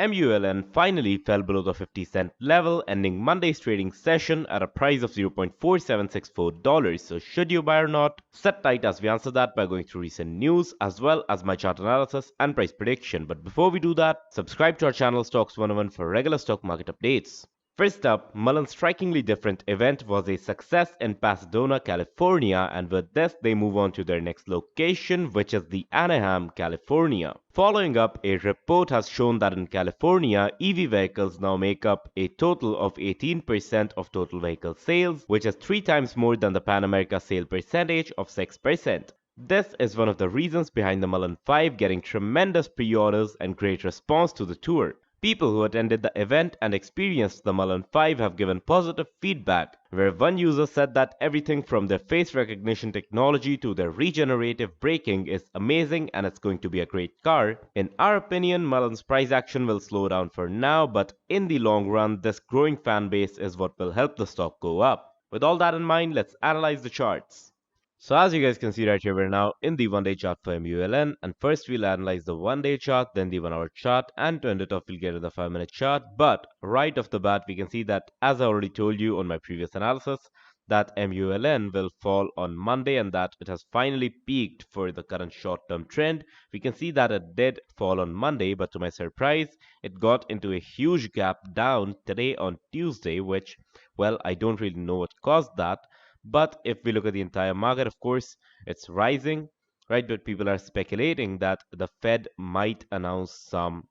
MULN finally fell below the 50-cent level, ending Monday's trading session at a price of $0.4764. So should you buy or not? Sit tight as we answer that by going through recent news as well as my chart analysis and price prediction. But before we do that, subscribe to our channel Stocks 101 for regular stock market updates. First up, Mullen's strikingly different event was a success in Pasadena, California, and with this, they move on to their next location, which is the Anaheim, California. Following up, a report has shown that in California, EV vehicles now make up a total of 18% of total vehicle sales, which is 3 times more than the Pan America sale percentage of 6%. This is one of the reasons behind the Mullen Five getting tremendous pre-orders and great response to the tour. People who attended the event and experienced the Mullen Five have given positive feedback, where one user said that everything from their face recognition technology to their regenerative braking is amazing and it's going to be a great car. In our opinion, Mullen's price action will slow down for now, but in the long run, this growing fan base is what will help the stock go up. With all that in mind, let's analyze the charts. So as you guys can see right here, we're now in the 1-day chart for MULN, and first we'll analyze the 1-day chart, then the 1-hour chart, and to end it off we'll get to the 5-minute chart. But right off the bat, we can see that, as I already told you on my previous analysis, that MULN will fall on Monday and that it has finally peaked for the current short-term trend. We can see that it did fall on Monday, but to my surprise, it got into a huge gap down today on Tuesday, which, well, I don't really know what caused that. But if we look at the entire market, of course, it's rising, right? But people are speculating that the Fed might announce some,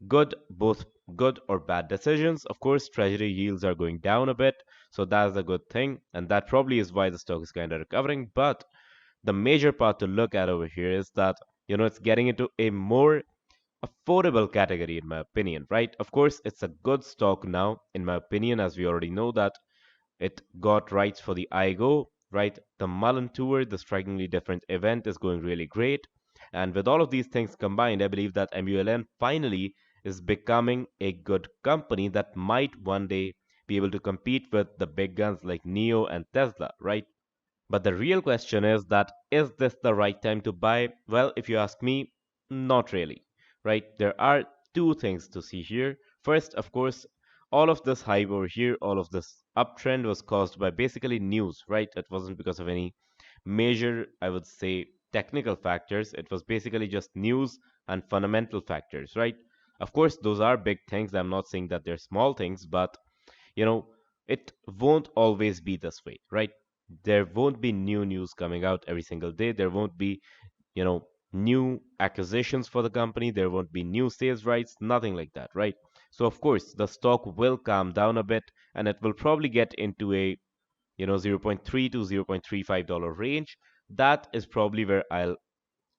good, both good or bad decisions. Of course, treasury yields are going down a bit, so that's a good thing. And that probably is why the stock is kind of recovering. But the major part to look at over here is that, it's getting into a more affordable category, in my opinion, right? Of course, it's a good stock now, in my opinion, as we already know that it got rights for the IGO, right? The Mullen Tour, the strikingly different event, is going really great. And with all of these things combined, I believe that MULN finally is becoming a good company that might one day be able to compete with the big guns like NIO and Tesla, right? But the real question is this the right time to buy? Well, if you ask me, not really, right? There are two things to see here. First, of course, all of this hype over here, all of this uptrend was caused by basically news, right? It wasn't because of any major, I would say, technical factors. It was basically just news and fundamental factors, right? Of course, those are big things. I'm not saying that they're small things, but you know, it won't always be this way, right? There won't be new news coming out every single day. There won't be, new acquisitions for the company. There won't be new sales rights, nothing like that, right? So of course, the stock will calm down a bit and it will probably get into a, 0.3 to $0.35 range. That is probably where I'll,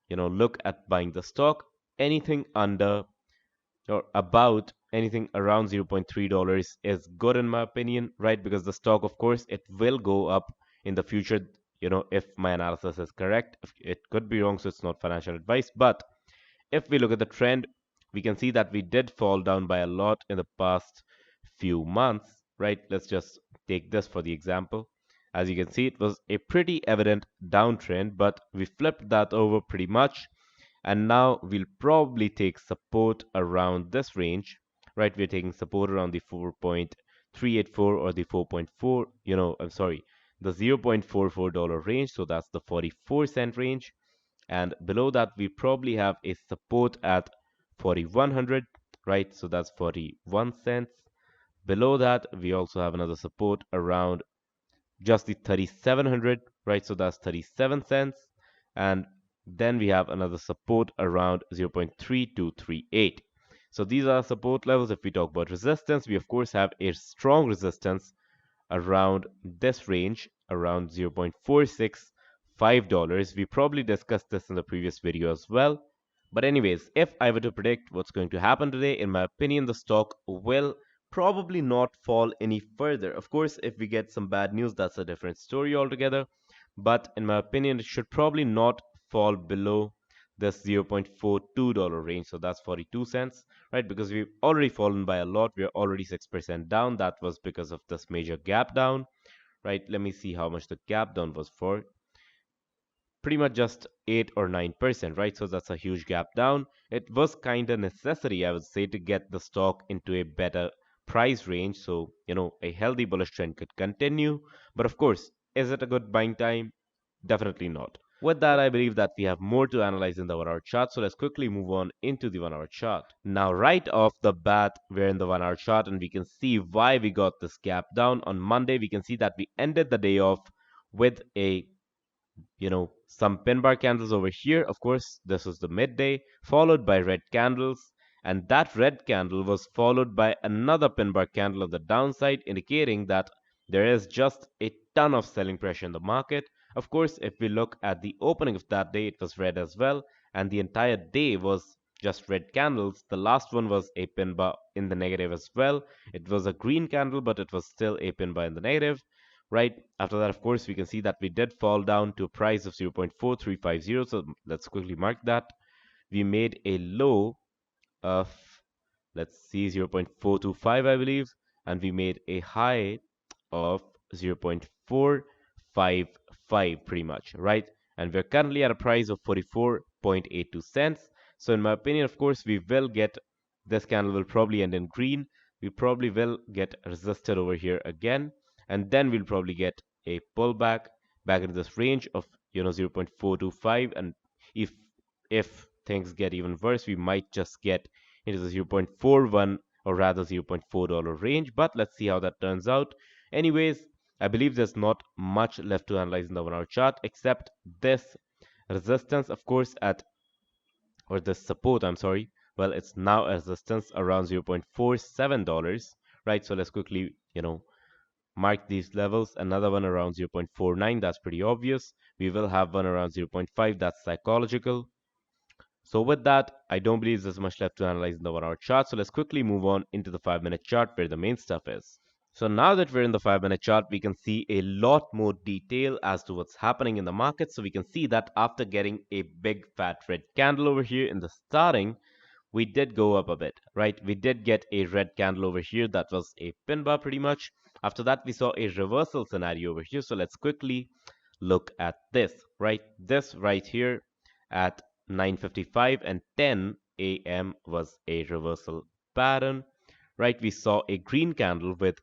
look at buying the stock. Anything under or about anything around $0.3 is good in my opinion, right? Because the stock, of course, it will go up in the future, if my analysis is correct. It could be wrong, so it's not financial advice. But if we look at the trend, we can see that we did fall down by a lot in the past few months, right? Let's just take this for the example. As you can see, it was a pretty evident downtrend, but we flipped that over pretty much, and now we'll probably take support around this range, right? We're taking support around the 4.384 or the 4.4, I'm sorry, the $0.44 range. So that's the 44-cent range. And below that, we probably have a support at 4100, right? So that's 41 cents. Below that, we also have another support around just the 3700, right? So that's 37 cents. And then we have another support around 0.3238. So these are support levels. If we talk about resistance, we of course have a strong resistance around this range, around $0.465. We probably discussed this in the previous video as well. But anyways, if I were to predict what's going to happen today, in my opinion, the stock will probably not fall any further. Of course, if we get some bad news, that's a different story altogether. But in my opinion, it should probably not fall below this $0.42 range. So that's 42 cents, right? Because we've already fallen by a lot. We're already 6% down. That was because of this major gap down, right? Let me see how much the gap down was for. pretty much just 8 or 9%, right? So that's a huge gap down. It was kind of necessary, I would say, to get the stock into a better price range so, a healthy bullish trend could continue. But of course, is it a good buying time? Definitely not. With that, I believe that we have more to analyze in the 1 hour chart. So let's quickly move on into the 1 hour chart. Now, right off the bat, we're in the 1 hour chart and we can see why we got this gap down. On Monday, we can see that we ended the day off with some pin bar candles over here. Of course, this was the midday, followed by red candles. And that red candle was followed by another pin bar candle on the downside, indicating that there is just a ton of selling pressure in the market. Of course, if we look at the opening of that day, it was red as well. And the entire day was just red candles. The last one was a pin bar in the negative as well. It was a green candle, but it was still a pin bar in the negative. Right after that, of course, we can see that we did fall down to a price of 0.4350. So let's quickly mark that. We made a low of, let's see, 0.425, I believe, and we made a high of 0.455 pretty much, right? And we're currently at a price of 44.82 cents. So in my opinion, of course, we will get this candle will probably end in green. We probably will get resisted over here again, and then we'll probably get a pullback back into this range of 0.425. And if if things get even worse, we might just get into the 0.41 or rather $0.4 range. But let's see how that turns out. Anyways, I believe there's not much left to analyze in the 1 hour chart except this resistance, of course, or this support, I'm sorry. Well, it's now a resistance around $0.47, right? So let's quickly, mark these levels. Another one around 0.49, that's pretty obvious. We will have one around 0.5, that's psychological. So with that, I don't believe there's much left to analyze in the 1 hour chart. So let's quickly move on into the 5-minute chart where the main stuff is. So now that we're in the 5-minute chart, we can see a lot more detail as to what's happening in the market. So we can see that after getting a big fat red candle over here in the starting, we did go up a bit, right? We did get a red candle over here that was a pin bar pretty much. After that, we saw a reversal scenario over here. So let's quickly look at this, right? This right here at 9:55 and 10 a.m. was a reversal pattern, right? We saw a green candle with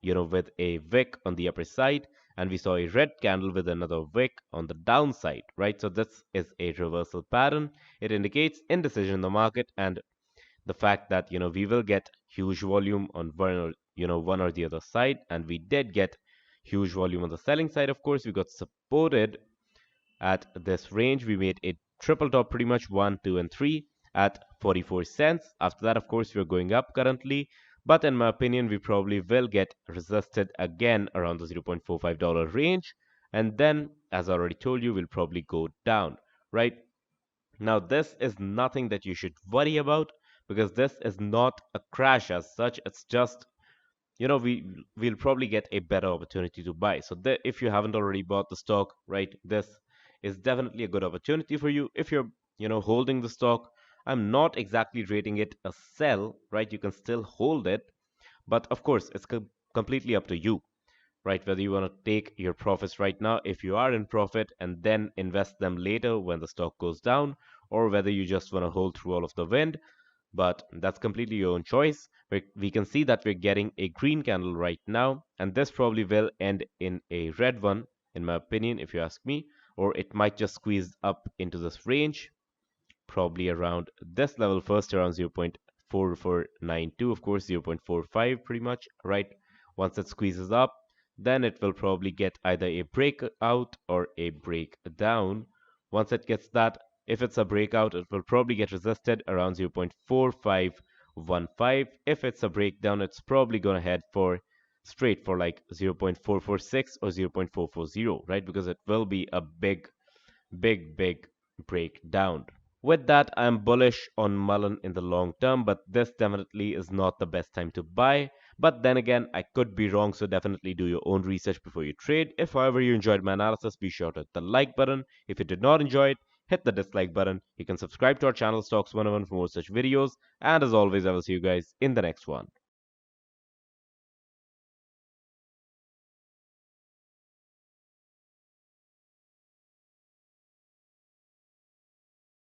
with a wick on the upper side, and we saw a red candle with another wick on the downside, right? So this is a reversal pattern. It indicates indecision in the market and the fact that we will get huge volume on one or the other side, and we did get huge volume on the selling side. Of course, we got supported at this range. We made a triple top pretty much 1, 2, and 3 at 44 cents. After that, of course, we're going up currently. But in my opinion, we probably will get resisted again around the $0.45 range. And then, as I already told you, we'll probably go down, right? Now, this is nothing that you should worry about because this is not a crash as such. It's just we'll probably get a better opportunity to buy. So if you haven't already bought the stock, right, this is definitely a good opportunity for you. If you're holding the stock, I'm not exactly rating it a sell, right? You can still hold it, but of course it's completely up to you, right? Whether you want to take your profits right now if you are in profit and then invest them later when the stock goes down, or whether you just want to hold through all of the wind. But that's completely your own choice. We can see that we're getting a green candle right now, and this probably will end in a red one, in my opinion, if you ask me, or it might just squeeze up into this range, probably around this level first, around 0.4492, of course, 0.45 pretty much, right? Once it squeezes up, then it will probably get either a breakout or a breakdown. Once it gets that, if it's a breakout, it will probably get resisted around 0.4515. If it's a breakdown, it's probably going to head for straight for like 0.446 or 0.440, right? Because it will be a big, big, big breakdown. With that, I'm bullish on Mullen in the long term, but this definitely is not the best time to buy. But then again, I could be wrong, so definitely do your own research before you trade. If, however, you enjoyed my analysis, be sure to hit the like button. If you did not enjoy it, hit the dislike button. You can subscribe to our channel Stox 101 for more such videos. And as always, I will see you guys in the next one.